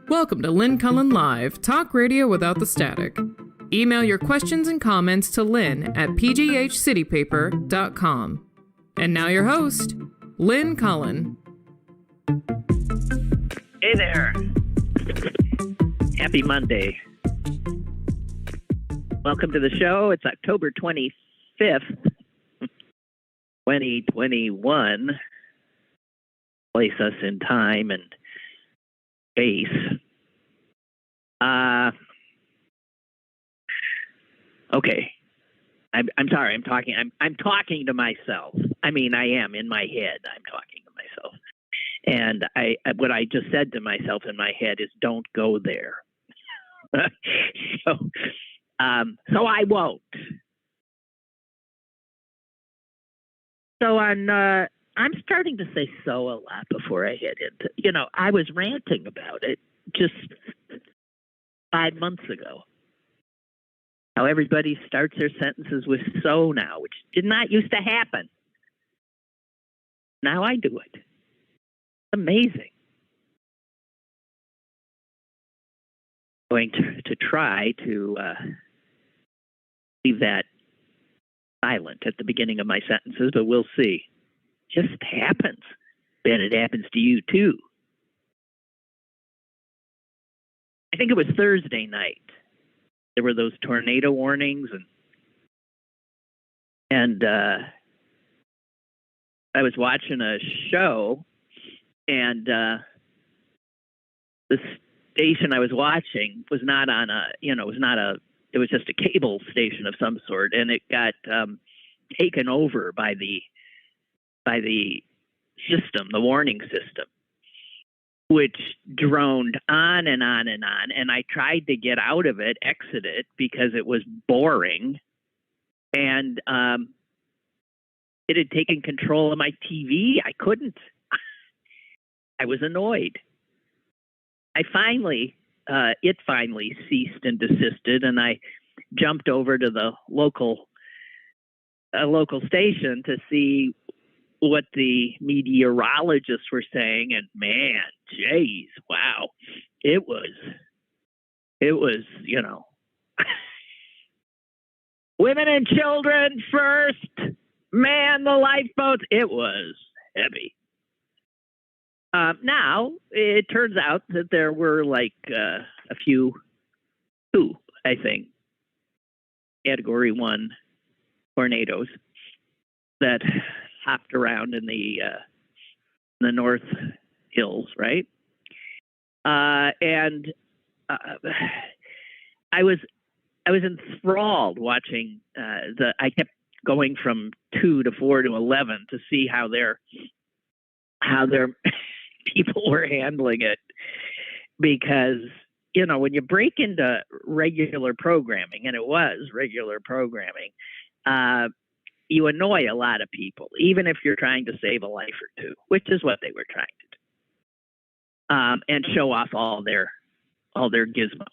Welcome to Lynn Cullen Live, talk radio without the static. Email your questions and comments to Lynn at pghcitypaper.com. And now your host, Lynn Cullen. Hey there. Happy Monday. Welcome to the show. It's October 25th, 2021. Place us in time and space. Okay. I'm sorry. I'm talking to myself. I mean, I am in my head. I'm talking to myself. And what I just said to myself in my head is, don't go there. So I won't. So I'm starting to say so a lot before I hit into, I was ranting about it just 5 months ago. How everybody starts their sentences with so now, which did not used to happen. Now I do it. Amazing. Going to try to leave that silent at the beginning of my sentences, but we'll see. Just happens. Bet it happens to you too. I think it was Thursday night. There were those tornado warnings, and I was watching a show, and the station I was watching was not on it was just a cable station of some sort, and it got taken over by the system, the warning system, which droned on and on and on. And I tried to get out of it, exit it, because it was boring. And it had taken control of my TV. I couldn't. I was annoyed. It finally ceased and desisted, and I jumped over to the local station to see what the meteorologists were saying, and man, geez, wow, it was, women and children first, man the lifeboats. It was heavy. Now it turns out that there were two, I think, Category 1 tornadoes that hopped around in the North Hills, right? And I was enthralled watching I kept going from 2 to 4 to 11 to see how their people were handling it, because when you break into regular programming, and it was regular programming, you annoy a lot of people, even if you're trying to save a life or two, which is what they were trying to do, and show off all their gizmos.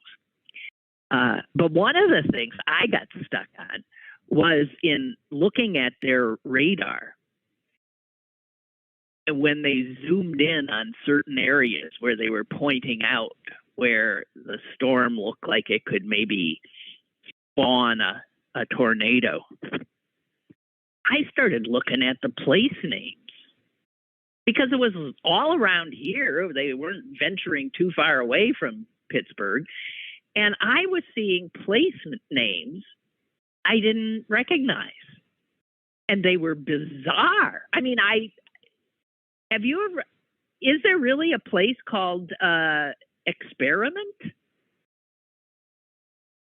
But one of the things I got stuck on was in looking at their radar. When they zoomed in on certain areas where they were pointing out where the storm looked like it could maybe spawn a tornado, I started looking at the place names, because it was all around here. They weren't venturing too far away from Pittsburgh. And I was seeing place names I didn't recognize. And they were bizarre. I mean, is there really a place called Experiment?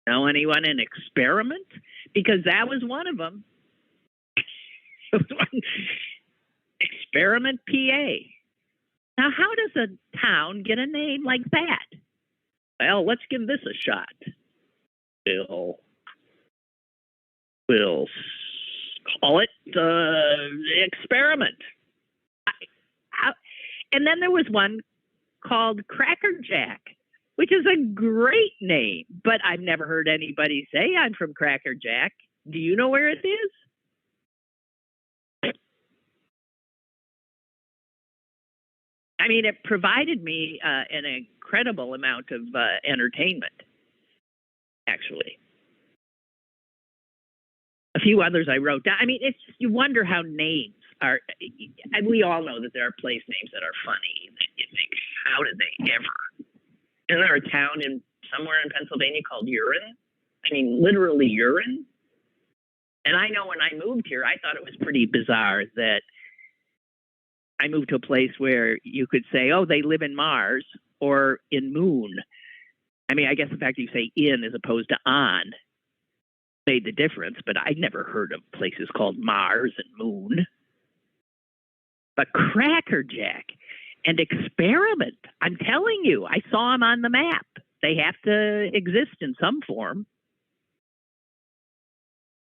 Know anyone in Experiment? Because that was one of them. Experiment, PA. Now, how does a town get a name like that? Well, let's give this a shot. We'll call it Experiment. And then there was one called Cracker Jack, which is a great name, but I've never heard anybody say I'm from Cracker Jack. Do you know where it is? I mean, it provided me an incredible amount of entertainment, actually. A few others I wrote down. I mean, it's you wonder how names are. And we all know that there are place names that are funny. And you think, how did they ever? Isn't there a town somewhere in Pennsylvania called Urine? I mean, literally urine. And I know when I moved here, I thought it was pretty bizarre that I moved to a place where you could say, oh, they live in Mars or in Moon. I mean, I guess the fact that you say in as opposed to on made the difference, but I never heard of places called Mars and Moon. But Crackerjack and Experiment, I'm telling you, I saw them on the map. They have to exist in some form.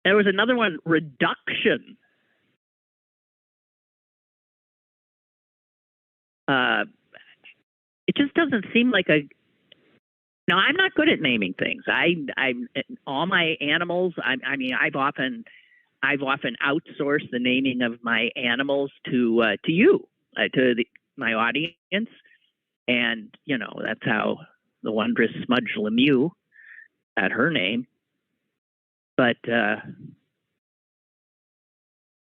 There was another one, Reduction. It just doesn't seem like a. Now, I'm not good at naming things. I'm all my animals. I mean, I've often outsourced the naming of my animals to you, my audience, and you know that's how the wondrous Smudge Lemieux got her name. But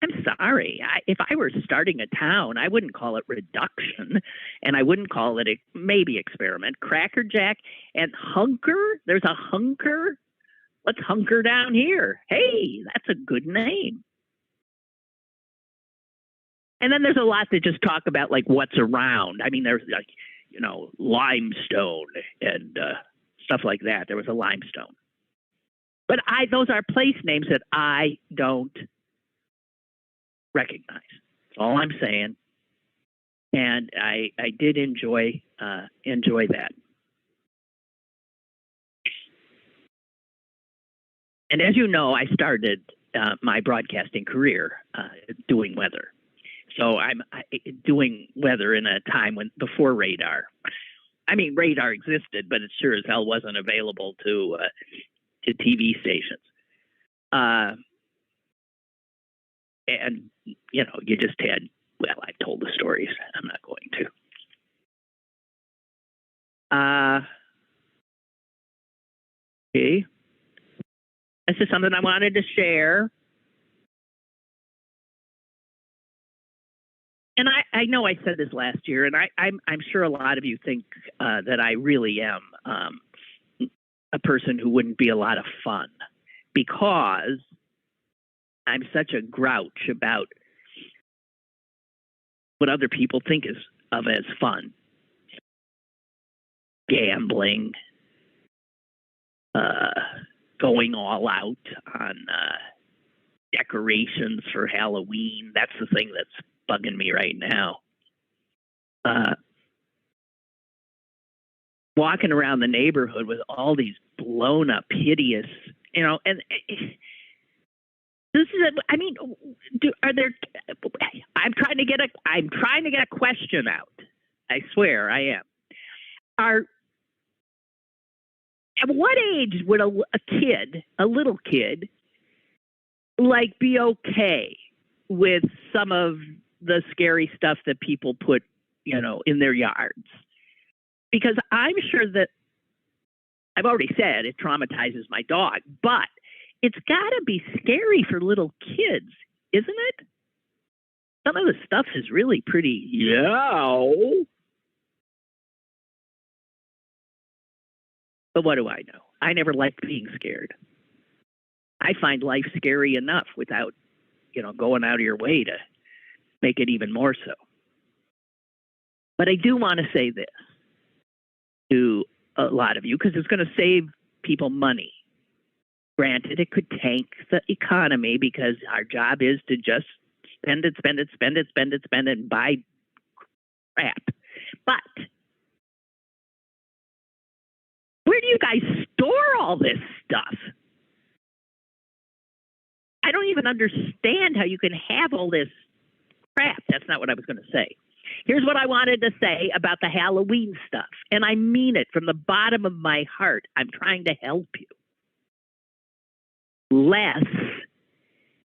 I'm sorry. If I were starting a town, I wouldn't call it Reduction, and I wouldn't call it maybe Experiment. Crackerjack and Hunker. There's a Hunker. Let's hunker down here. Hey, that's a good name. And then there's a lot that just talk about like what's around. I mean, there's like, you know, limestone and stuff like that. There was a limestone. But those are place names that I don't recognize. That's all I'm saying. And I did enjoy that. And as you know, I started my broadcasting career doing weather. So I'm doing weather in a time before radar. I mean, radar existed, but it sure as hell wasn't available to TV stations. And, you know, you just had, well, I've told the stories. I'm not going to. Okay. This is something I wanted to share. And I know I said this last year, and I'm sure a lot of you think that I really am a person who wouldn't be a lot of fun because I'm such a grouch about what other people think of as fun. Gambling, going all out on decorations for Halloween. That's the thing that's bugging me right now. Walking around the neighborhood with all these blown up, hideous, you know, and this is, I mean, are there, I'm trying to get a question out. I swear I am. At what age would a little kid, like be okay with some of the scary stuff that people put, you know, in their yards? Because I'm sure that I've already said it traumatizes my dog, but it's got to be scary for little kids, isn't it? Some of the stuff is really pretty, But what do I know? I never liked being scared. I find life scary enough without, you know, going out of your way to make it even more so. But I do want to say this to a lot of you because it's going to save people money. Granted, it could tank the economy because our job is to just spend it, and buy crap. But where do you guys store all this stuff? I don't even understand how you can have all this crap. That's not what I was going to say. Here's what I wanted to say about the Halloween stuff, and I mean it from the bottom of my heart. I'm trying to help you. Less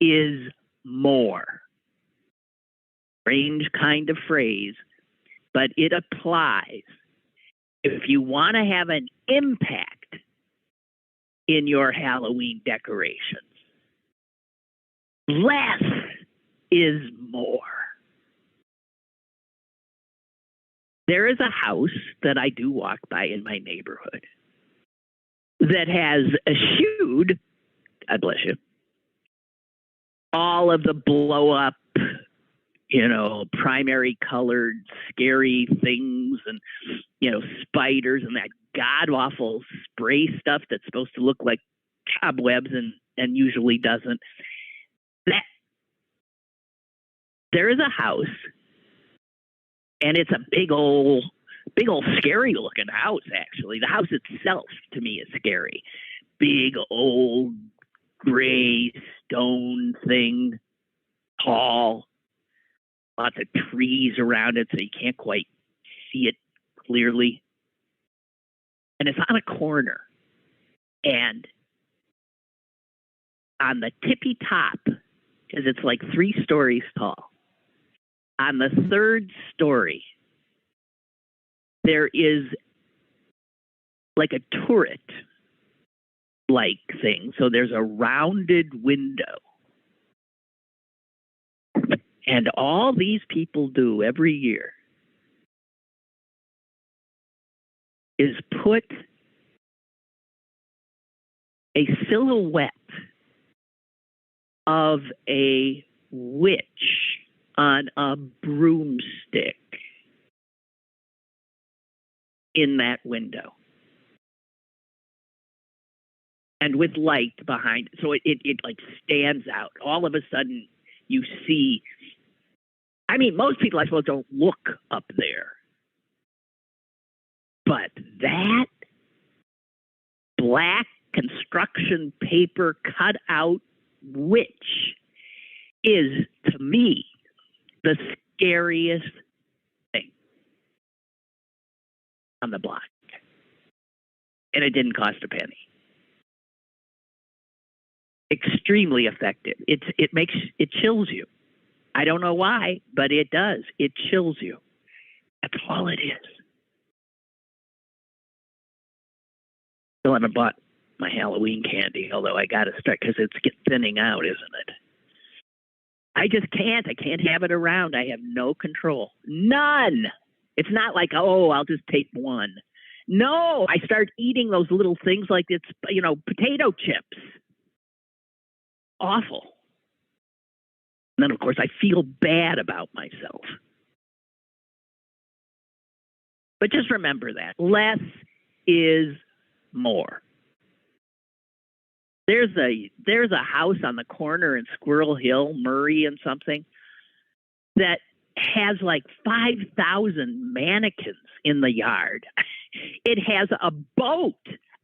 is more. Strange kind of phrase, but it applies. If you want to have an impact in your Halloween decorations, less is more. There is a house that I do walk by in my neighborhood that has eschewed, God bless you, all of the blow up, primary colored scary things and, spiders and that god awful spray stuff that's supposed to look like cobwebs and usually doesn't. That there is a house, and it's a big old scary looking house, actually. The house itself to me is scary. Big old gray stone thing, tall, lots of trees around it so you can't quite see it clearly. And it's on a corner. And on the tippy top, because it's like 3 stories tall, on the 3rd story, there is like a turret-like thing. So there's a rounded window. And all these people do every year is put a silhouette of a witch on a broomstick in that window. And with light behind it. So it like stands out. All of a sudden you see, most people I suppose don't look up there. But that black construction paper cutout witch is, to me, the scariest thing on the block. And it didn't cost a penny. Extremely effective. It chills you. I don't know why, but it does. It chills you. That's all it is. Still haven't bought my Halloween candy, although I got to start because it's thinning out, isn't it? I just can't. I can't have it around. I have no control. None. It's not like, I'll just take one. No, I start eating those little things like it's, potato chips. Awful. And then, of course, I feel bad about myself. But just remember that. Less is more. There's a house on the corner in Squirrel Hill, Murray and something, that has like 5,000 mannequins in the yard. It has a boat.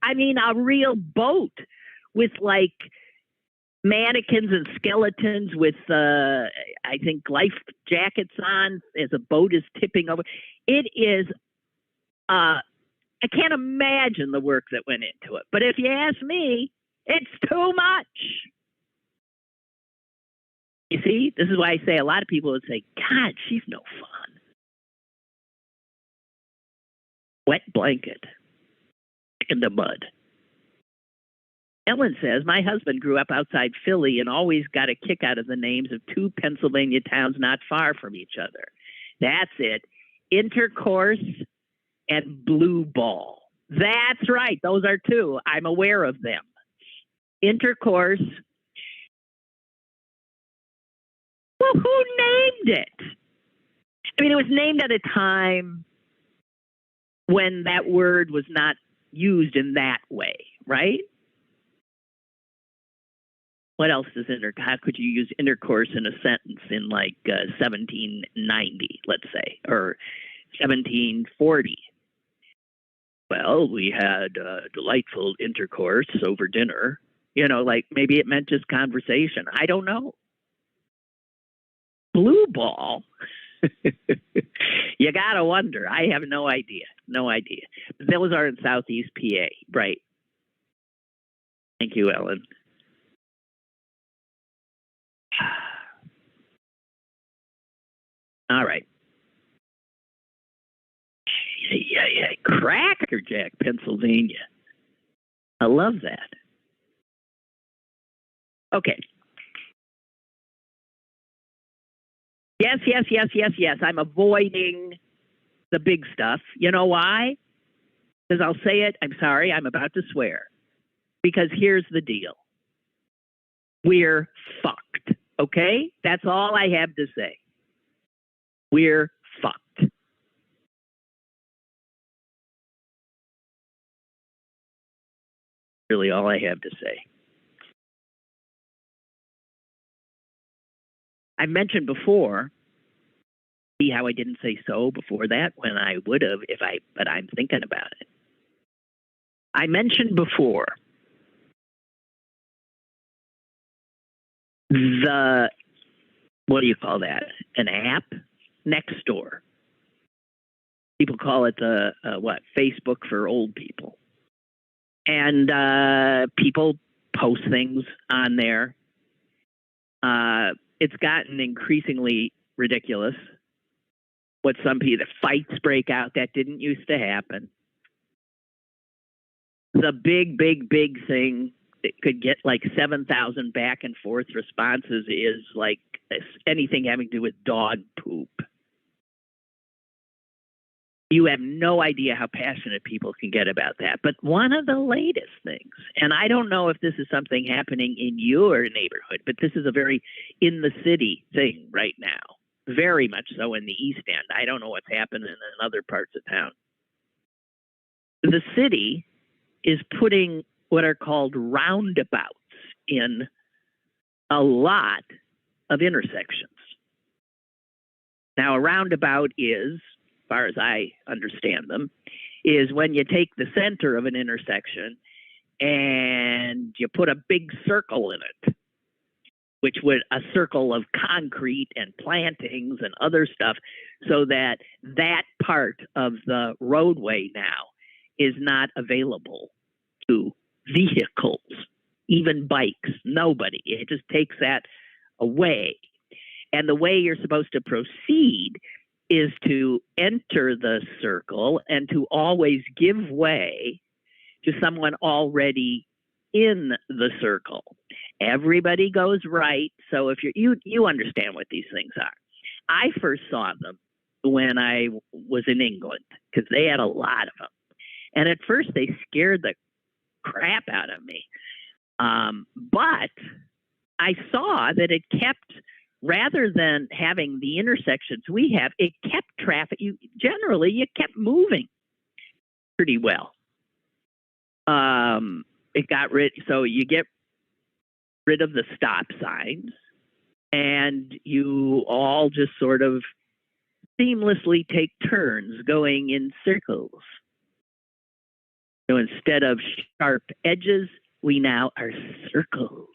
A real boat with like mannequins and skeletons with, I think, life jackets on as a boat is tipping over. It is, I can't imagine the work that went into it. But if you ask me, it's too much. You see, this is why I say a lot of people would say, God, she's no fun. Wet blanket in the mud. Ellen says, my husband grew up outside Philly and always got a kick out of the names of 2 Pennsylvania towns not far from each other. That's it. Intercourse and Blue Ball. That's right. Those are 2. I'm aware of them. Intercourse. Well, who named it? It was named at a time when that word was not used in that way, right? What else is how could you use intercourse in a sentence in like 1790, let's say, or 1740? Well, we had delightful intercourse over dinner. Like maybe it meant just conversation. I don't know. Blue ball. You gotta wonder. I have no idea. No idea. Those are in Southeast PA, right? Thank you, Ellen. All right. Yeah. Crackerjack, Pennsylvania. I love that. Okay. Yes. I'm avoiding the big stuff. You know why? Because I'll say it. I'm sorry. I'm about to swear. Because here's the deal. We're fucked. Okay? That's all I have to say. We're fucked. Really all I have to say. I mentioned before, see how I didn't say so before that when I would have but I'm thinking about it. I mentioned before what do you call that? An app? Nextdoor. People call it Facebook for old people. And people post things on there. It's gotten increasingly ridiculous. What some people, the fights break out that didn't used to happen. The big thing that could get like 7,000 back and forth responses is like anything having to do with dog poop. You have no idea how passionate people can get about that. But one of the latest things, and I don't know if this is something happening in your neighborhood, but this is a very in the city thing right now. Very much so in the East End. I don't know what's happening in other parts of town. The city is putting what are called roundabouts in a lot of intersections. Now, a roundabout is, as far as I understand them, is when you take the center of an intersection and you put a big circle in it, which would a circle of concrete and plantings and other stuff, so that that part of the roadway now is not available to vehicles, even bikes, nobody. It just takes that away. And the way you're supposed to proceed is to enter the circle and to always give way to someone already in the circle. Everybody goes right. So if you understand what these things are. I first saw them when I was in England because they had a lot of them. And at first they scared the crap out of me. But I saw that it kept, rather than having the intersections we have, it kept traffic. You kept moving pretty well. It got so you get rid of the stop signs and you all just sort of seamlessly take turns going in circles. So instead of sharp edges, we now are circles.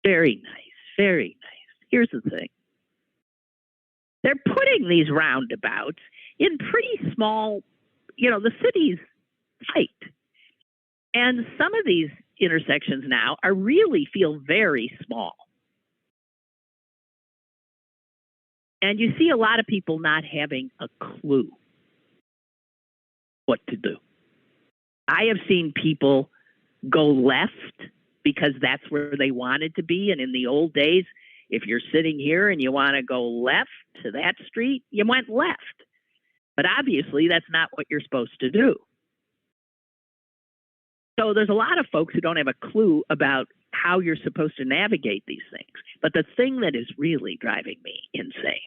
Very nice, very nice. Here's the thing. They're putting these roundabouts in pretty small, the city's tight. And some of these intersections now really feel very small. And you see a lot of people not having a clue what to do. I have seen people go left because that's where they wanted to be. And in the old days, if you're sitting here and you want to go left to that street, you went left. But obviously, that's not what you're supposed to do. So there's a lot of folks who don't have a clue about how you're supposed to navigate these things. But the thing that is really driving me insane,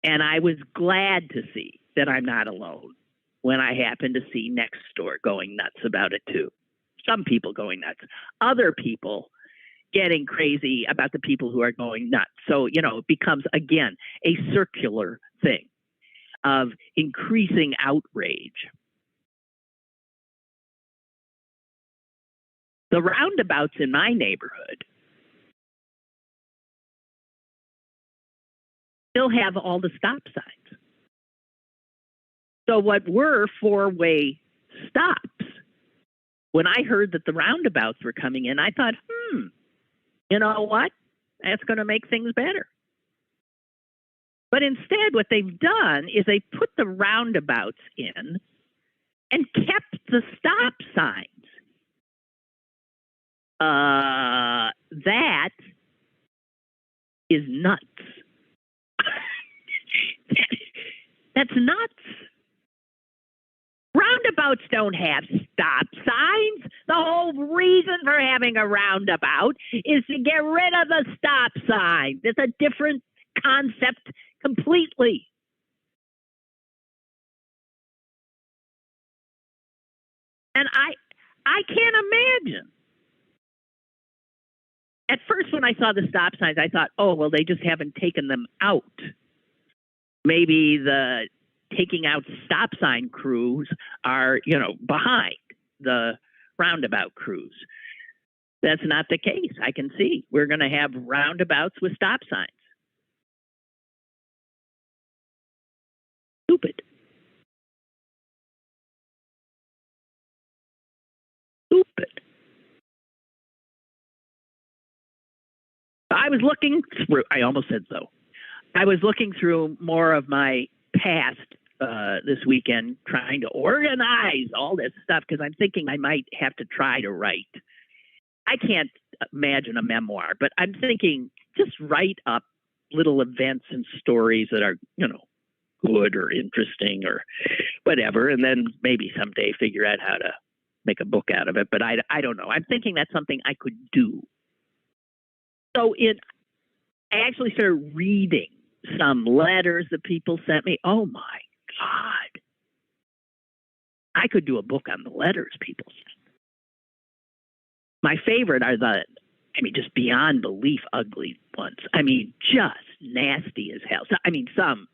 and I was glad to see that I'm not alone when I happened to see Nextdoor going nuts about it too. Some people going nuts. Other people getting crazy about the people who are going nuts. So, it becomes, again, a circular thing of increasing outrage. The roundabouts in my neighborhood still have all the stop signs. So what were four-way stops, when I heard that the roundabouts were coming in, I thought, you know what? That's going to make things better. But instead, what they've done is they put the roundabouts in and kept the stop signs. That is nuts. That's nuts. Roundabouts don't have stop signs. The whole reason for having a roundabout is to get rid of the stop signs. It's a different concept completely. And I can't imagine. At first, when I saw the stop signs, I thought, oh, well, they just haven't taken them out. Maybe the taking out stop sign crews are, behind the roundabout crews. That's not the case. I can see we're going to have roundabouts with stop signs. Stupid. Stupid. I was looking through, I almost said so. I was looking through more of my past this weekend, trying to organize all this stuff because I'm thinking I might have to try to write. I can't imagine a memoir, but I'm thinking just write up little events and stories that are, good or interesting or whatever, and then maybe someday figure out how to make a book out of it. But I don't know. I'm thinking that's something I could do. So I actually started reading some letters that people sent me. Oh my God. I could do a book on the letters people sent. My favorite are just beyond belief ugly ones. Just nasty as hell. Some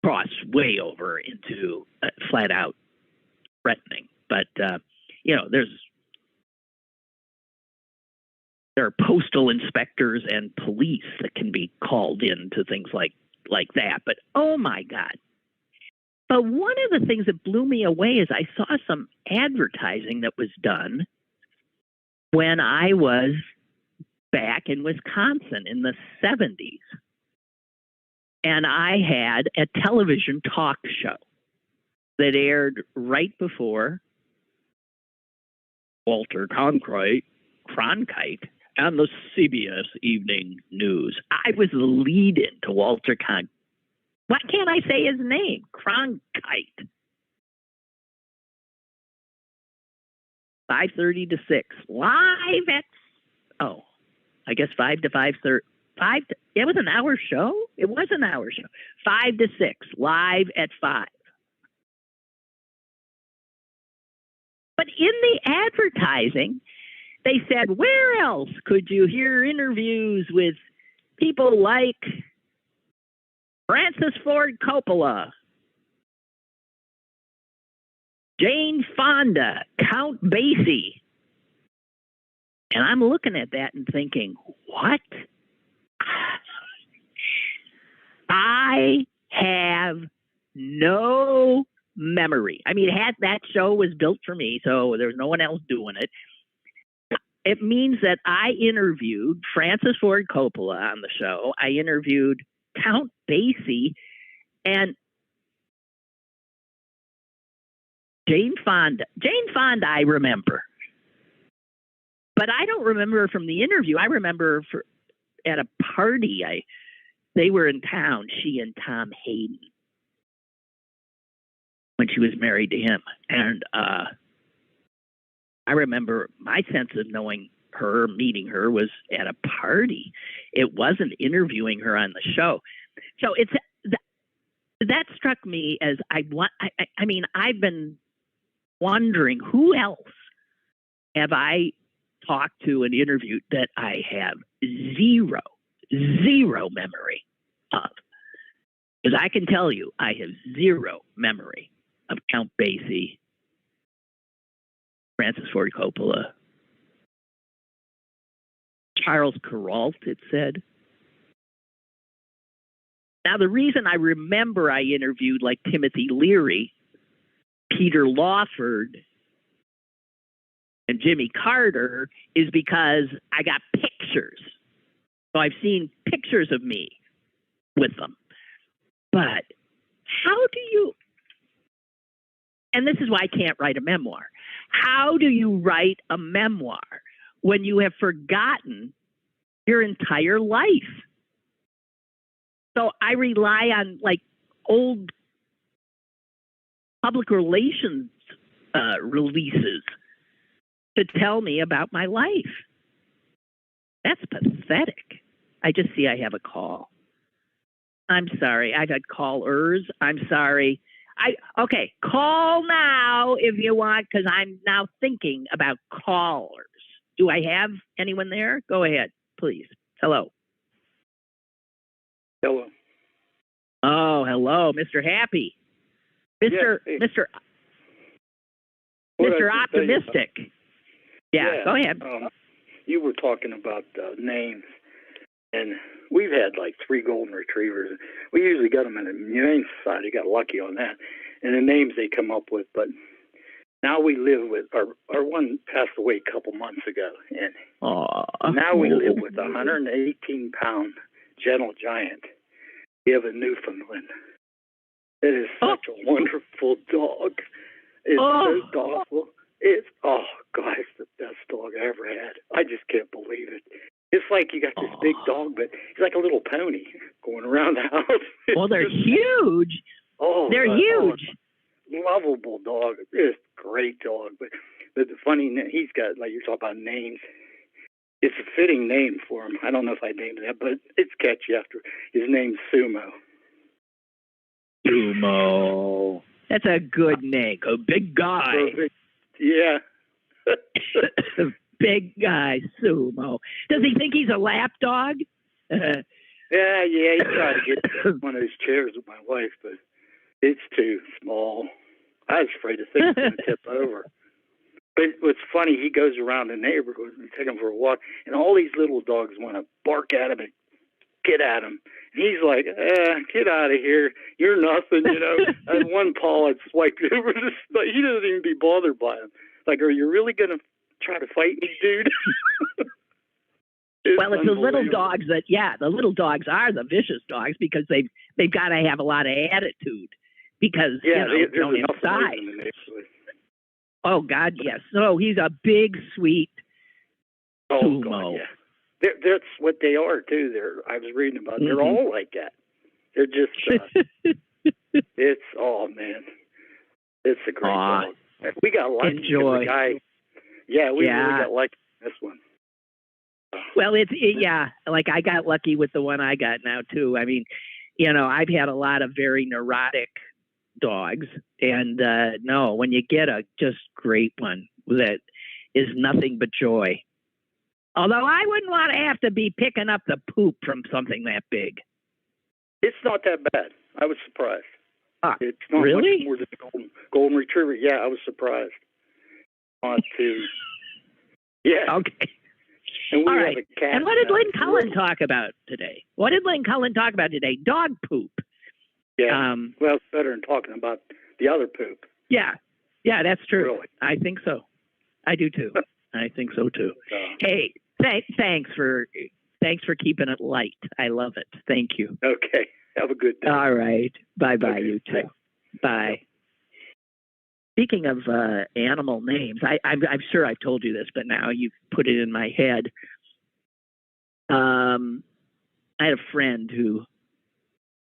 cross way over into flat out threatening. But, there are postal inspectors and police that can be called in to things like that. But oh my God. But one of the things that blew me away is I saw some advertising that was done when I was back in Wisconsin in the 70s. And I had a television talk show that aired right before Walter Cronkite on the CBS Evening News. I was the lead-in to Walter Cronkite. Why can't I say his name? Cronkite. 5:30 to 6. Live at, I guess 5 to 5:30. It was an hour show? It was an hour show. 5 to 6. Live at 5. But in the advertising, they said, where else could you hear interviews with people like Francis Ford Coppola, Jane Fonda, Count Basie? And I'm looking at that and thinking, what? I have no memory. That show was built for me, so there's no one else doing it. It means that I interviewed Francis Ford Coppola on the show. I interviewed Count Basie and Jane Fonda. Jane Fonda, I remember. But I don't remember from the interview. I remember at a party. They were in town, she and Tom Hayden, when she was married to him. And I remember my sense of knowing her, meeting her, was at a party. It wasn't interviewing her on the show. So that struck me as I've been wondering, who else have I talked to and interviewed that I have zero memory of? Because I can tell you, I have zero memory of Count Basie, Francis Ford Coppola, Charles Kuralt, it said. Now, the reason I remember I interviewed like Timothy Leary, Peter Lawford, and Jimmy Carter is because I got pictures. So I've seen pictures of me with them. But how do you, and this is why I can't write a memoir, how do you write a memoir when you have forgotten your entire life? So I rely on like old public relations releases to tell me about my life. That's pathetic. I just see I have a call. I'm sorry. I've had callers. I'm sorry. Okay, call now if you want, because I'm now thinking about callers. Do I have anyone there? Go ahead, please. Hello. Hello. Oh, hello, Mr. Happy. Mr. Yeah, hey. Mr. Optimistic. Yeah, go ahead. You were talking about names, and we've had like 3 golden retrievers. We usually got them in the Humane Society. Got lucky on that, and the names they come up with. But now we live with our one passed away a couple months ago, and now we live with a 118-pound gentle giant. We have a Newfoundland. It is such a wonderful dog. It's so thoughtful. It's God, it's the best dog I ever had. I just can't believe it. It's like you got this big dog, but he's like a little pony going around the house. Well, they're huge. They're huge. Lovable dog. It's a great dog. But the funny, he's got, like you're talking about names. It's a fitting name for him. I don't know if I named that, but it's catchy after. His name's Sumo. Sumo. That's a good name. A big guy. Yeah. Big guy, Sumo. Does he think he's a lap dog? Yeah, he tried to get one of his chairs with my wife, but it's too small. I was afraid the thing's going to tip over. But what's funny, he goes around the neighborhood and take him for a walk, and all these little dogs want to bark at him and get at him. And he's like, get out of here. You're nothing, you know. And one paw had swiped over. Like, he doesn't even be bothered by him. Like, are you really going to try to fight me, dude? Well, it's the little dogs that, the little dogs are the vicious dogs because they've got to have a lot of attitude because, they don't have size. Oh, God, yes. No, he's a big, sweet Sumo. God, yeah. That's what they are, too. I was reading about it. They're all like that. They're just, it's, man. It's a great dog. We got lucky. Enjoy. The guy, we really got lucky in this one. Well, like I got lucky with the one I got now, too. I mean, I've had a lot of very neurotic dogs. And no, when you get a just great one that is nothing but joy. Although I wouldn't want to have to be picking up the poop from something that big. It's not that bad. I was surprised. It's not really? much more than a golden retriever. Yeah, I was surprised. Yeah. Okay. And all right. And what did Lynn Cullen talk about today? Dog poop. Yeah. Well, it's better than talking about the other poop. Yeah. Yeah, that's true. Really? I think so. I do too. I think so too. Hey, thanks for keeping it light. I love it. Thank you. Okay. Have a good day. All right. Bye-bye, Okay. you too. Bye. Speaking of animal names, I'm sure I've told you this, but now you've put it in my head. I had a friend who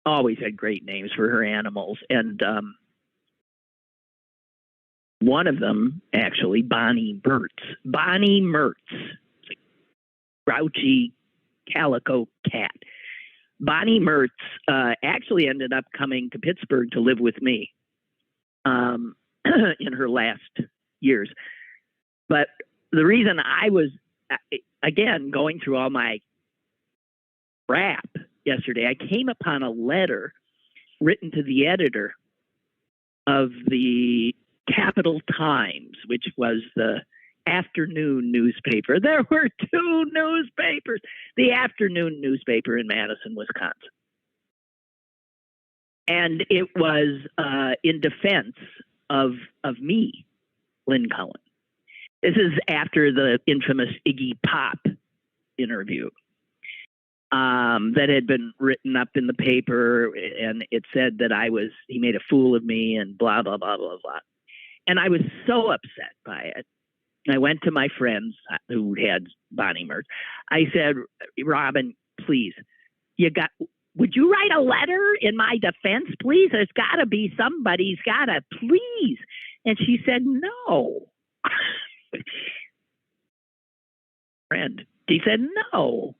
always had great names for her animals, and one of them, actually, Bonnie Mertz. Bonnie Mertz. It's a grouchy calico cat. Bonnie Mertz actually ended up coming to Pittsburgh to live with me in her last years. But the reason I was, again, going through all my crap yesterday, I came upon a letter written to the editor of the Capital Times, which was the afternoon newspaper. There were 2 newspapers. The afternoon newspaper in Madison, Wisconsin. And it was in defense of me, Lynn Cullen. This is after the infamous Iggy Pop interview. that had been written up in the paper, and it said that he made a fool of me and blah, blah, blah, blah, blah. And I was so upset by it. I went to my friends who had Bonnie Mertz. I said, Robin, please, would you write a letter in my defense, please? There's got to be somebody's got to, please. And she said, no. Friend, he said, no.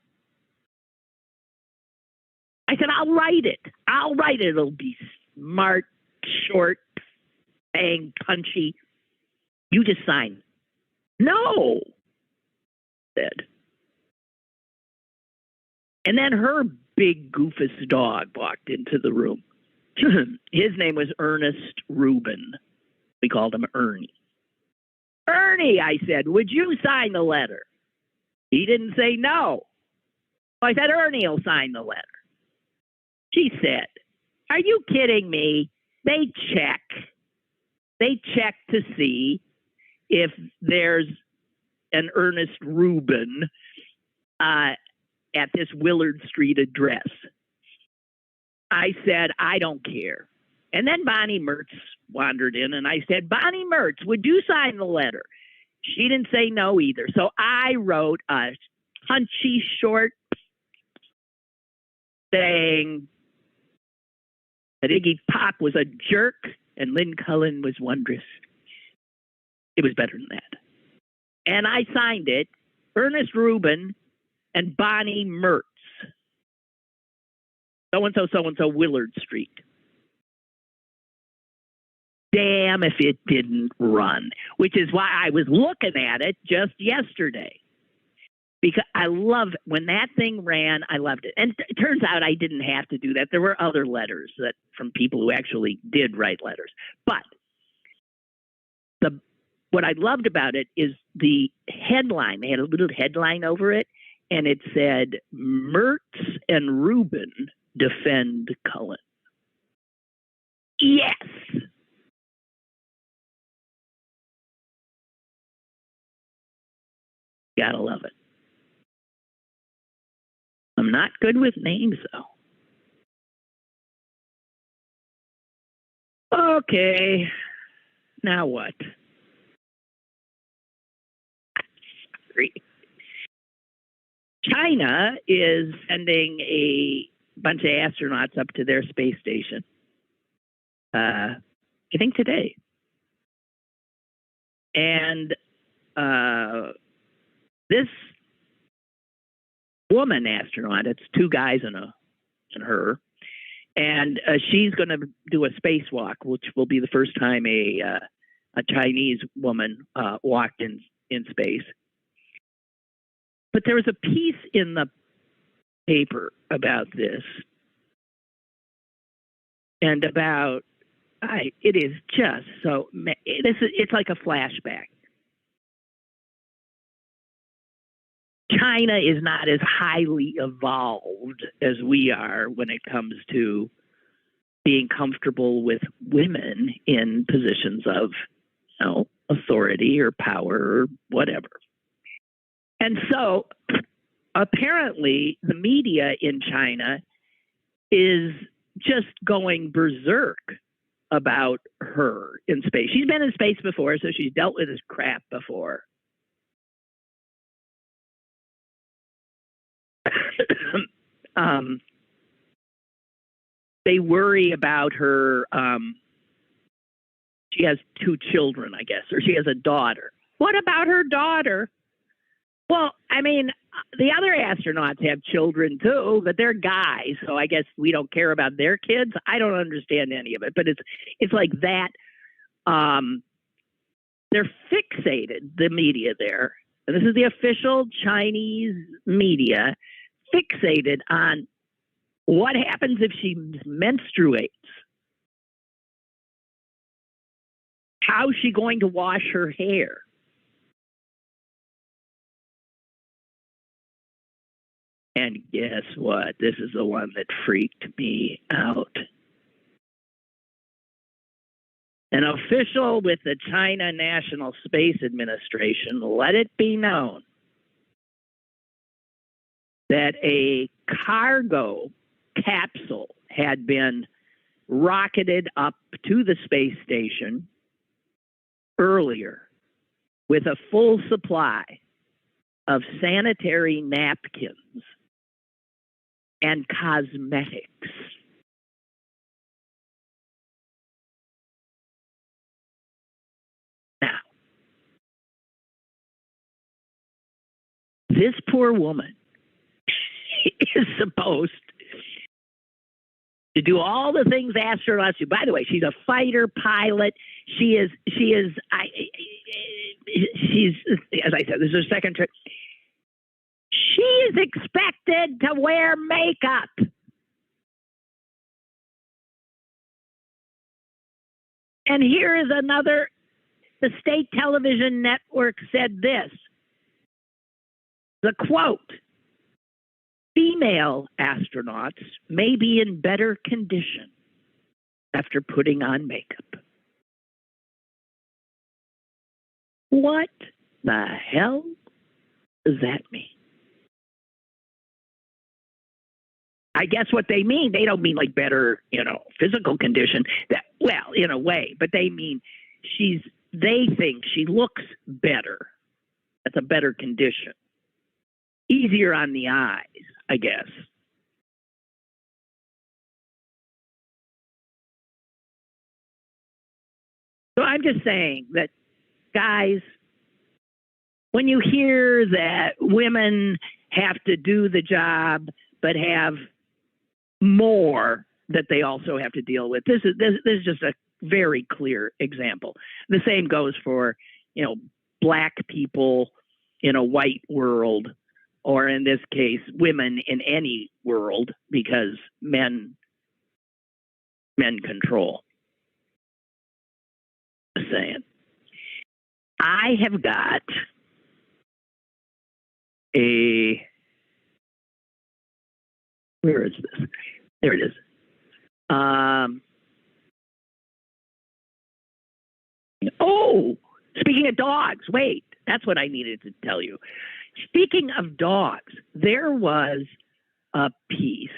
I said, I'll write it. It'll be smart, short, bang, punchy. You just sign. No, said. And then her big goofus dog walked into the room. His name was Ernest Rubin. We called him Ernie. Ernie, I said, would you sign the letter? He didn't say no. I said, Ernie will sign the letter. She said, are you kidding me? They check to see if there's an Ernest Rubin at this Willard Street address. I said, I don't care. And then Bonnie Mertz wandered in, and I said, Bonnie Mertz, would you sign the letter? She didn't say no either. So I wrote a punchy short saying that Iggy Pop was a jerk and Lynn Cullen was wondrous. It was better than that. And I signed it, Ernest Rubin and Bonnie Mertz. So-and-so, Willard Street. Damn if it didn't run, which is why I was looking at it just yesterday. Because I love, when that thing ran, I loved it. And it turns out I didn't have to do that. There were other letters from people who actually did write letters. But what I loved about it is the headline. They had a little headline over it, and it said, Mertz and Rubin defend Cullen. Yes. Gotta love it. I'm not good with names, though. Okay. Now what? Sorry. China is sending a bunch of astronauts up to their space station. I think today. And this woman astronaut, it's two guys and her, and she's going to do a spacewalk, which will be the first time a Chinese woman walked in space. But there was a piece in the paper about this, and about it is just so. It's like a flashback. China is not as highly evolved as we are when it comes to being comfortable with women in positions of, authority or power or whatever. And so apparently the media in China is just going berserk about her in space. She's been in space before, so she's dealt with this crap before. They worry about her. She has two children, I guess, or she has a daughter. What about her daughter? Well, I mean, the other astronauts have children too, but they're guys, so I guess we don't care about their kids. I don't understand any of it, but it's like that. They're fixated, the media there. And this is the official Chinese media, fixated on what happens if she menstruates. How's she going to wash her hair? And guess what? This is the one that freaked me out. An official with the China National Space Administration let it be known that a cargo capsule had been rocketed up to the space station earlier with a full supply of sanitary napkins and cosmetics. Now, this poor woman is supposed to do all the things astronauts do. By the way, she's a fighter pilot. She's, as I said, this is her second trip. She is expected to wear makeup. And here is another, the state television network said this, the quote, female astronauts may be in better condition after putting on makeup. What the hell does that mean? I guess what they mean, they don't mean like better, physical condition. Well, in a way, but they mean they think she looks better. That's a better condition. Easier on the eyes, I guess. So I'm just saying that, guys, when you hear that women have to do the job but have more that they also have to deal with, this is just a very clear example. The same goes for, black people in a white world, or in this case, women in any world, because men control. Just saying. I have got where is this? There it is. Speaking of dogs, wait, that's what I needed to tell you. Speaking of dogs, there was a piece.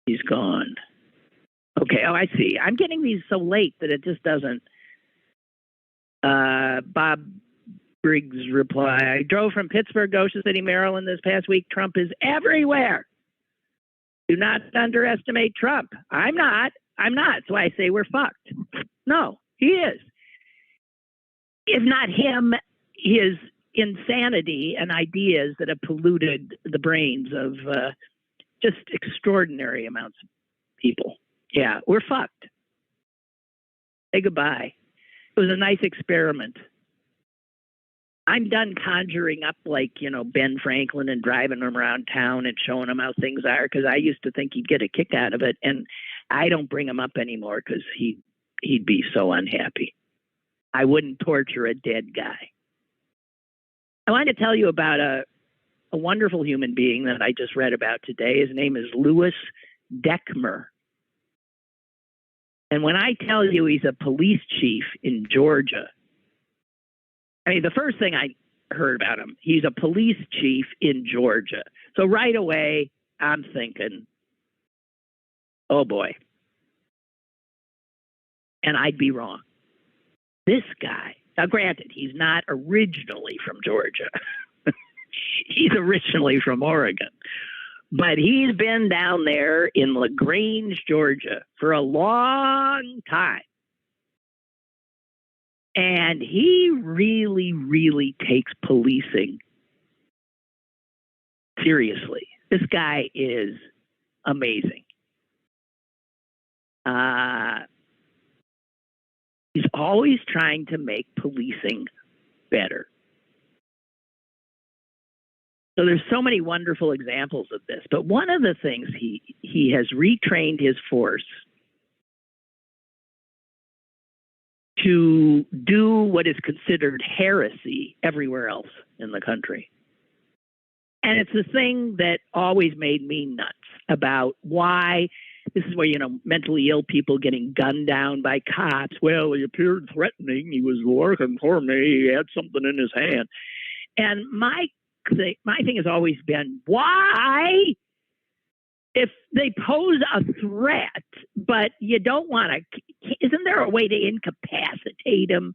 He's gone. Okay, I see. I'm getting these so late that it just doesn't. Bob Briggs' reply. I drove from Pittsburgh to Ocean City, Maryland this past week. Trump is everywhere. Do not underestimate Trump. I'm not. So I say we're fucked. No, he is. If not him, his insanity and ideas that have polluted the brains of just extraordinary amounts of people. Yeah, we're fucked. Say goodbye. It was a nice experiment. I'm done conjuring up Ben Franklin and driving him around town and showing him how things are, because I used to think he'd get a kick out of it, and I don't bring him up anymore because he'd be so unhappy. I wouldn't torture a dead guy. I wanted to tell you about a wonderful human being that I just read about today. His name is Louis Deckmer. And when I tell you he's a police chief in Georgia, I mean, the first thing I heard about him, he's a police chief in Georgia. So right away, I'm thinking, oh boy. And I'd be wrong. This guy, now granted, he's not originally from Georgia. He's originally from Oregon. But he's been down there in LaGrange, Georgia for a long time. And he really, really takes policing seriously. This guy is amazing. He's always trying to make policing better. So there's so many wonderful examples of this. But one of the things he has retrained his force to do what is considered heresy everywhere else in the country. And it's the thing that always made me nuts about why this is where, you know, mentally ill people getting gunned down by cops. Well, he appeared threatening. He was working for me. He had something in his hand. And my thing has always been, why, if they pose a threat, but you don't want to, isn't there a way to incapacitate him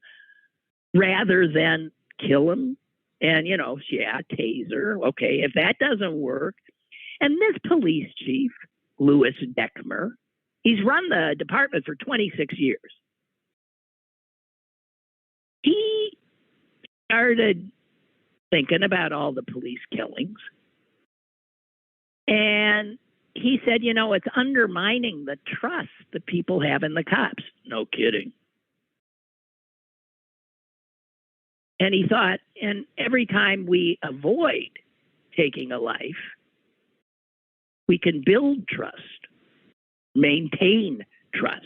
rather than kill him? And, you know, yeah, taser. Okay, if that doesn't work. And this police chief, Louis Deckmer, he's run the department for 26 years. He started thinking about all the police killings. And he said, you know, it's undermining the trust that people have in the cops. No kidding. And he thought, and every time we avoid taking a life, we can build trust, maintain trust.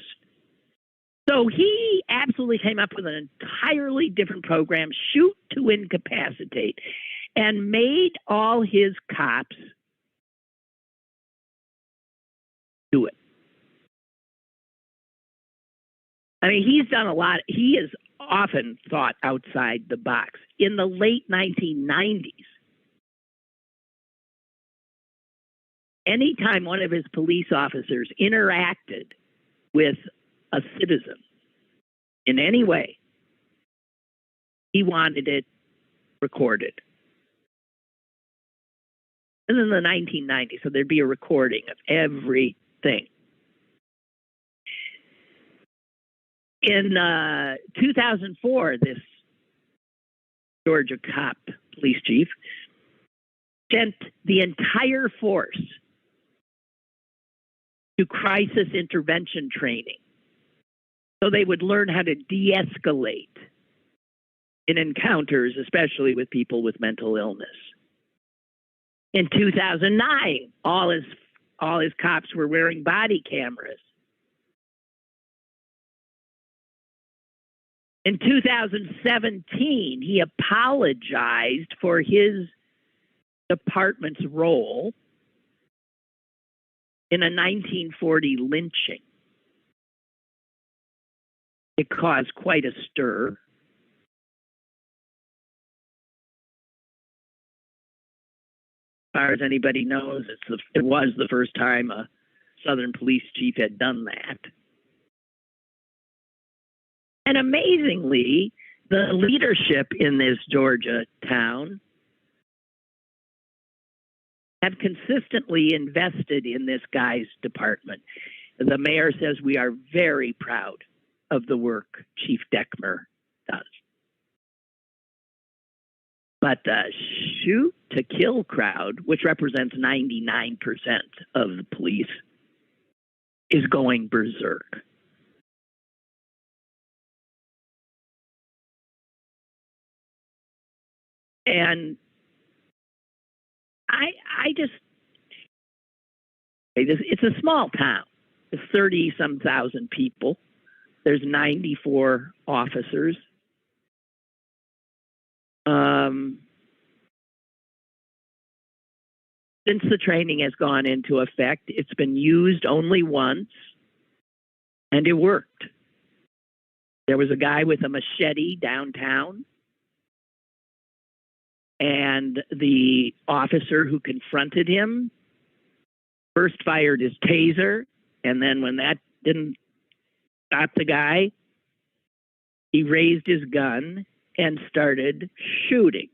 So he absolutely came up with an entirely different program, shoot to incapacitate, and made all his cops do it. I mean, he's done a lot. He has often thought outside the box. In the late 1990s, anytime one of his police officers interacted with a citizen in any way, he wanted it recorded. And in the 1990s, so there'd be a recording of everything. In 2004, this Georgia cop, police chief, sent the entire force to crisis intervention training so they would learn how to de-escalate in encounters, especially with people with mental illness. In 2009, all his cops were wearing body cameras. In 2017, he apologized for his department's role in a 1940 lynching. It caused quite a stir. As far as anybody knows, it was the first time a Southern police chief had done that. And amazingly, the leadership in this Georgia town have consistently invested in this guy's department. The mayor says we are very proud of the work Chief Deckmer does. But the shoot to kill crowd, which represents 99% of the police, is going berserk. And I just, it's a small town. It's 30-some thousand people. There's 94 officers. Since the training has gone into effect, it's been used only once, and it worked. There was a guy with a machete downtown, and the officer who confronted him first fired his taser, and then when that didn't stop the guy, he raised his gun and started shooting.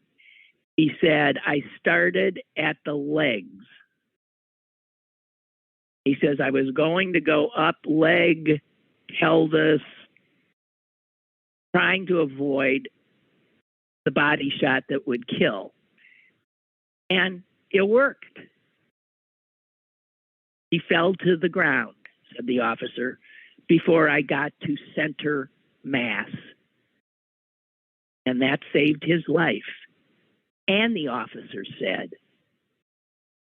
He said, I started at the legs. He says, I was going to go up leg, pelvis, trying to avoid the body shot that would kill. And it worked. He fell to the ground, said the officer, before I got to center mass. And that saved his life. And the officer said,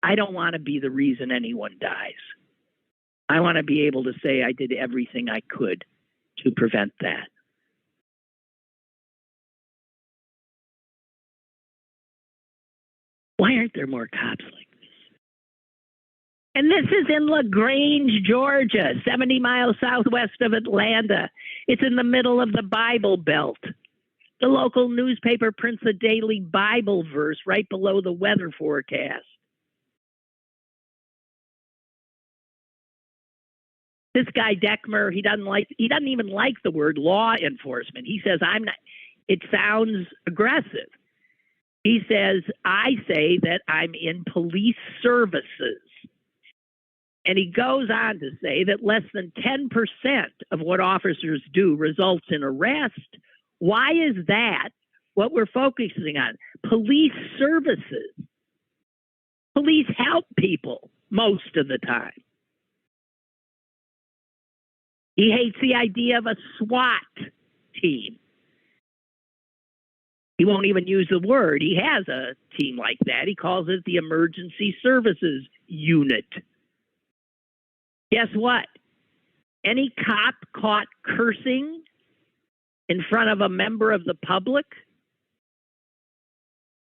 I don't want to be the reason anyone dies. I want to be able to say I did everything I could to prevent that. Why aren't there more cops like this? And this is in LaGrange, Georgia, 70 miles southwest of Atlanta. It's in the middle of the Bible Belt. The local newspaper prints a daily Bible verse right below the weather forecast. This guy Deckmer, he doesn't even like the word law enforcement. He says, it sounds aggressive. He says, I say that I'm in police services. And he goes on to say that less than 10% of what officers do results in arrest. Why is that what we're focusing on? Police services. Police help people most of the time. He hates the idea of a SWAT team. He won't even use the word. He has a team like that. He calls it the Emergency Services Unit. Guess what? Any cop caught cursing in front of a member of the public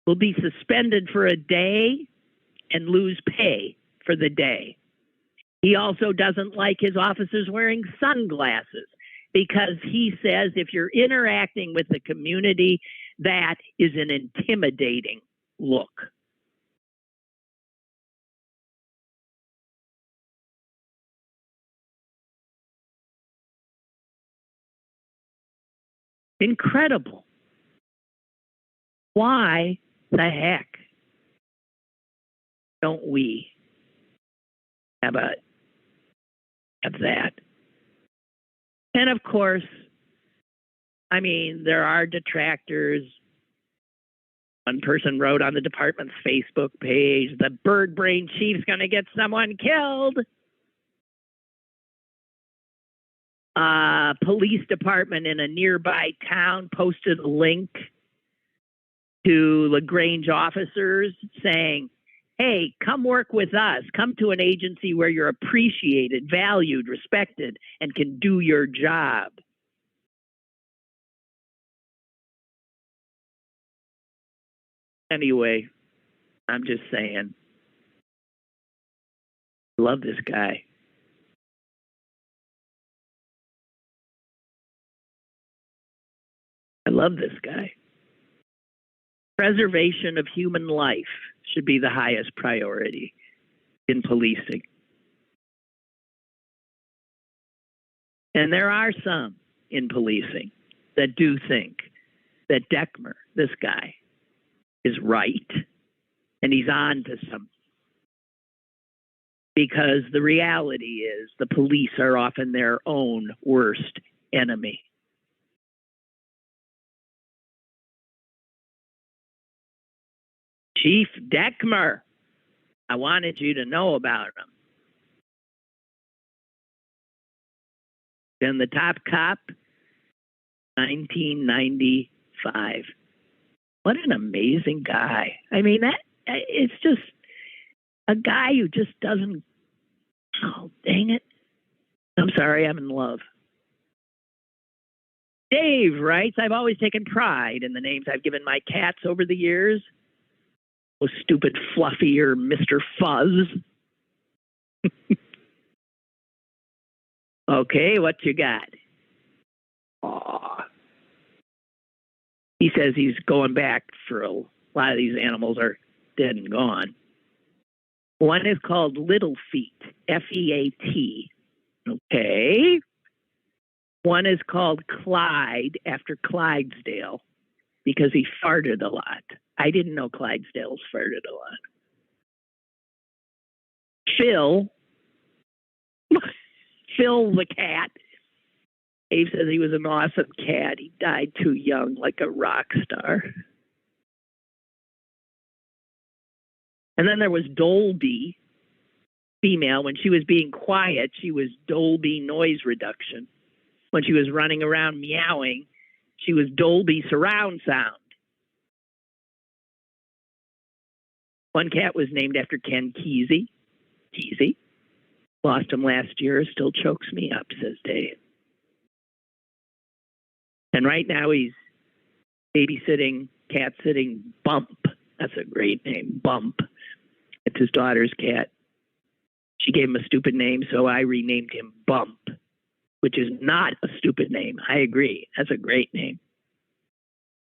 will be suspended for a day and lose pay for the day. He also doesn't like his officers wearing sunglasses because he says if you're interacting with the community, that is an intimidating look. Incredible. Why the heck don't we have that? And of course, I mean, there are detractors. One person wrote on the department's Facebook page, the bird brain chief's going to get someone killed. Police department in a nearby town posted a link to LaGrange officers saying, hey, come work with us. Come to an agency where you're appreciated, valued, respected, and can do your job. Anyway, I'm just saying, I love this guy. I love this guy. Preservation of human life should be the highest priority in policing. And there are some in policing that do think that Deckmer, this guy, is right. And he's on to something. Because the reality is the police are often their own worst enemy. Chief Deckmer, I wanted you to know about him. Been the top cop, 1995. What an amazing guy. I mean, it's just a guy who just doesn't, oh, dang it. I'm sorry, I'm in love. Dave writes, I've always taken pride in the names I've given my cats over the years. Oh, stupid Fluffy or Mr. Fuzz. Okay, what you got? Aw. He says he's going back for a lot of these animals are dead and gone. One is called Little Feet, F-E-A-T. Okay. One is called Clyde, after Clydesdale, because he farted a lot. I didn't know Clydesdales farted a lot. Phil the cat. Dave says he was an awesome cat. He died too young, like a rock star. And then there was Dolby, female. When she was being quiet, she was Dolby noise reduction. When she was running around meowing, she was Dolby surround sound. One cat was named after Ken Kesey. Kesey. Lost him last year. Still chokes me up, says Dave. And right now he's babysitting, cat sitting Bump. That's a great name, Bump. It's his daughter's cat. She gave him a stupid name, so I renamed him Bump, which is not a stupid name. I agree. That's a great name.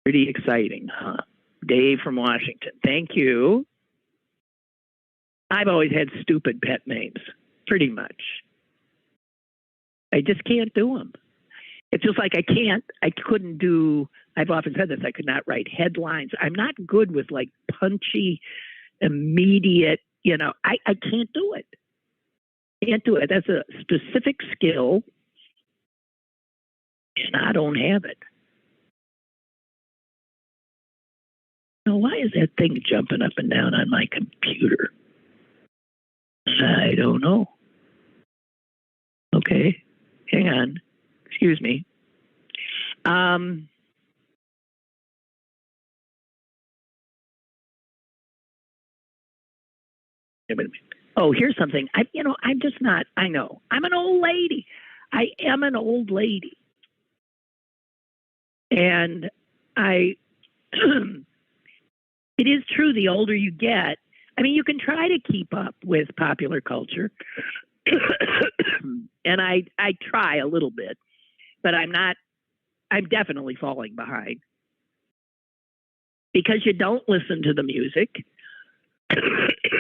Pretty exciting, huh? Dave from Washington. Thank you. I've always had stupid pet names, pretty much. I just can't do them. It's just like I've often said this, I could not write headlines. I'm not good with like punchy, immediate, I can't do it. Can't do it. That's a specific skill, and I don't have it. Now, why is that thing jumping up and down on my computer? I don't know. Okay, hang on. Excuse me. Oh, here's something. I'm just not. I know. I'm an old lady. I am an old lady, and it is true. The older you get, you can try to keep up with popular culture, and I try a little bit, but I'm not. I'm definitely falling behind because you don't listen to the music.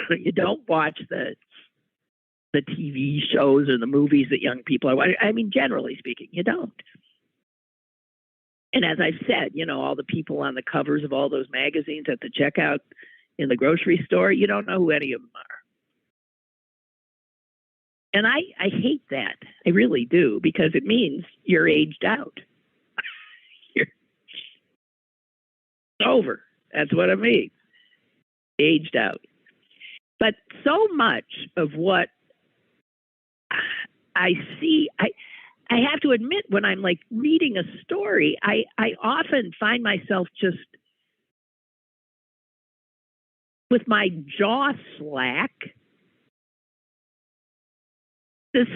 You don't watch the TV shows or the movies that young people are watching. Generally speaking, you don't. And as I've said, all the people on the covers of all those magazines at the checkout in the grocery store, you don't know who any of them are. And I hate that. I really do, because it means you're aged out. It's over. That's what it means. Aged out. But so much of what I see, I have to admit, when I'm like reading a story, I often find myself just with my jaw slack. This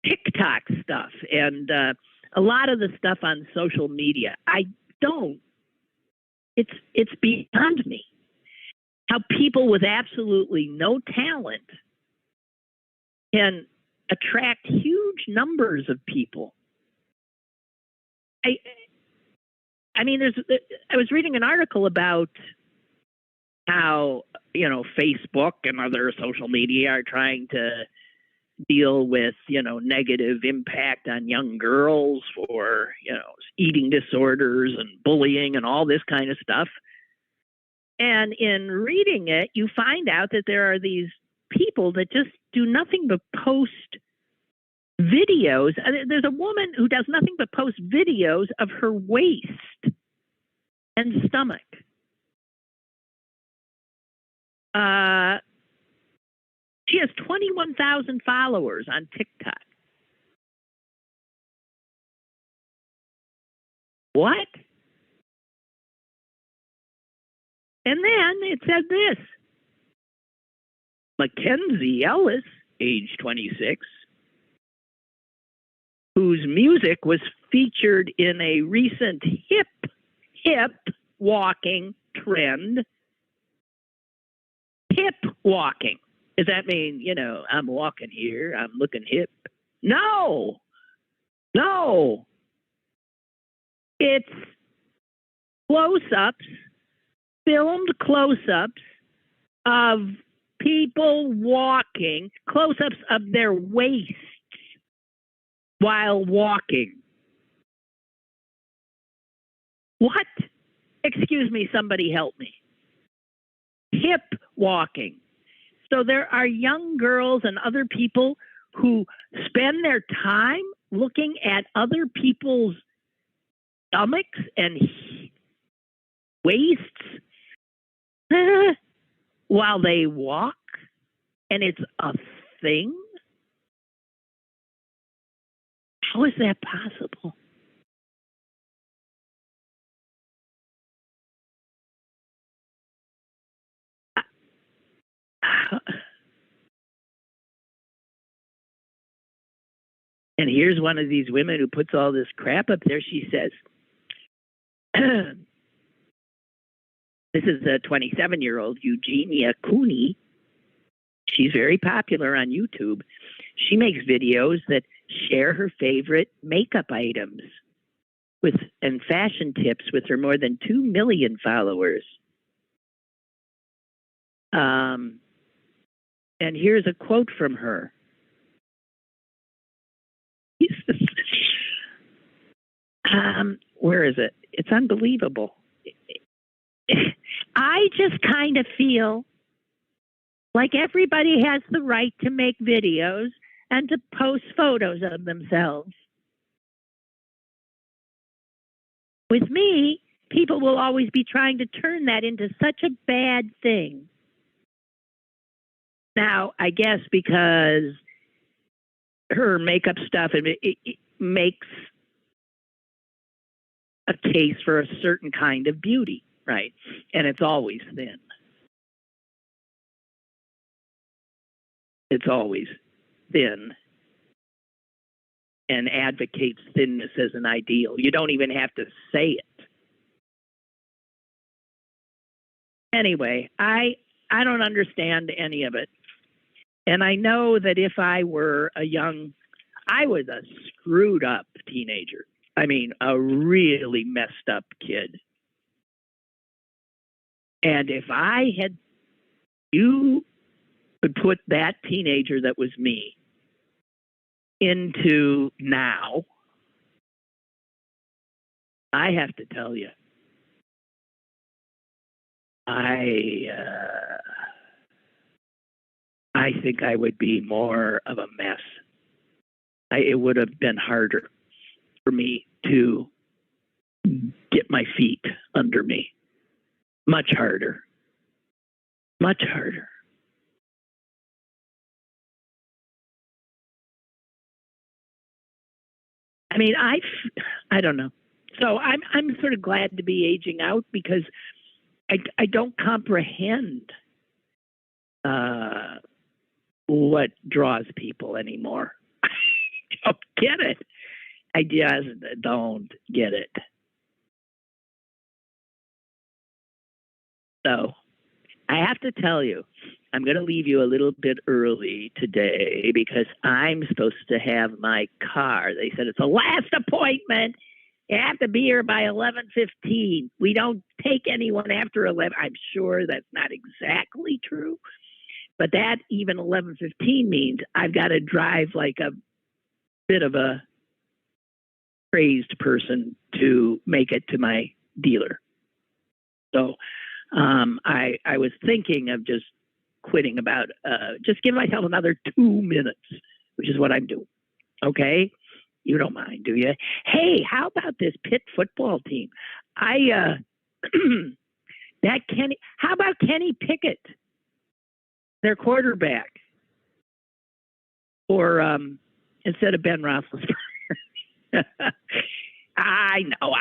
TikTok stuff and a lot of the stuff on social media, it's beyond me. How people with absolutely no talent can attract huge numbers of people. I was reading an article about how, Facebook and other social media are trying to deal with, negative impact on young girls for, eating disorders and bullying and all this kind of stuff. And in reading it, you find out that there are these people that just do nothing but post videos. There's a woman who does nothing but post videos of her waist and stomach. She has 21,000 followers on TikTok. What? And then it said this. Mackenzie Ellis, age 26, whose music was featured in a recent hip walking trend. Hip walking. Does that mean, I'm walking here, I'm looking hip? No. It's close-ups, filmed close-ups of people walking, close-ups of their waists while walking. What? Excuse me, somebody help me. Hip walking. So there are young girls and other people who spend their time looking at other people's stomachs and waists while they walk, and it's a thing? How is that possible? And here's one of these women who puts all this crap up there. She says, this is a 27-year-old Eugenia Cooney. she's very popular on YouTube. She makes videos that share her favorite makeup items and fashion tips with her more than 2 million followers. And here's a quote from her. Where is it? It's unbelievable. I just kind of feel like everybody has the right to make videos and to post photos of themselves. With me, people will always be trying to turn that into such a bad thing. Now, I guess because her makeup stuff, it makes a case for a certain kind of beauty, right? And it's always thin. It's always thin and advocates thinness as an ideal. You don't even have to say it. Anyway, I don't understand any of it. And I know that if I were I was a screwed up teenager. I mean, a really messed up kid. And if you could put that teenager that was me into now, I have to tell you, I think I would be more of a mess. It would have been harder for me to get my feet under me. Much harder. Much harder. I mean, I don't know. So I'm sort of glad to be aging out because I don't comprehend what draws people anymore. I don't get it. I just don't get it. So I have to tell you, I'm going to leave you a little bit early today because I'm supposed to have my car. They said it's a last appointment. You have to be here by 11:15. We don't take anyone after 11. I'm sure that's not exactly true. But that even 11:15 means I've got to drive like a bit of a crazed person to make it to my dealer. So I was thinking of just quitting about, just give myself another 2 minutes, which is what I'm doing. Okay? You don't mind, do you? Hey, how about this Pitt football team? How about Kenny Pickett, their quarterback, or instead of Ben Roethlisberger? I know.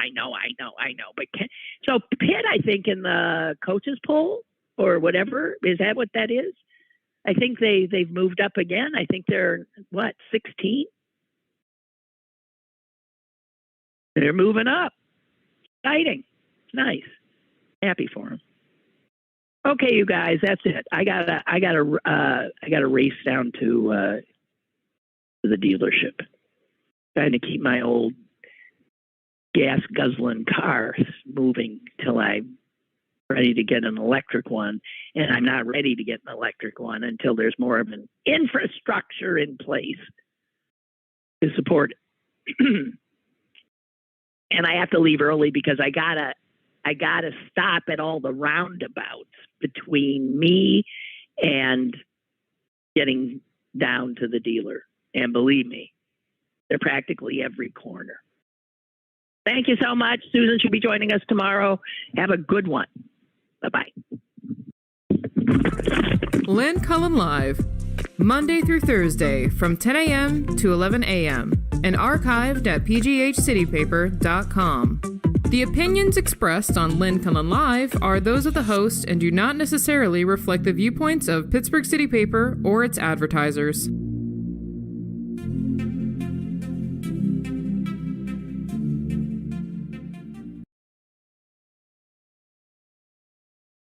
But so Pitt, I think, in the coaches poll or whatever, is that what that is? I think they've moved up again. I think they're 16? They're moving up. Exciting. Nice. Happy for them. Okay, you guys, that's it. I gotta race down to the dealership. Trying to keep my old gas guzzling car moving till I'm ready to get an electric one. And I'm not ready to get an electric one until there's more of an infrastructure in place to support it. And I have to leave early because I gotta stop at all the roundabouts between me and getting down to the dealer. And believe me, they're practically every corner. Thank you so much. Susan should be joining us tomorrow. Have a good one. Bye-bye. Lynn Cullen Live, Monday through Thursday from 10 a.m. to 11 a.m. and archived at pghcitypaper.com. The opinions expressed on Lynn Cullen Live are those of the host and do not necessarily reflect the viewpoints of Pittsburgh City Paper or its advertisers.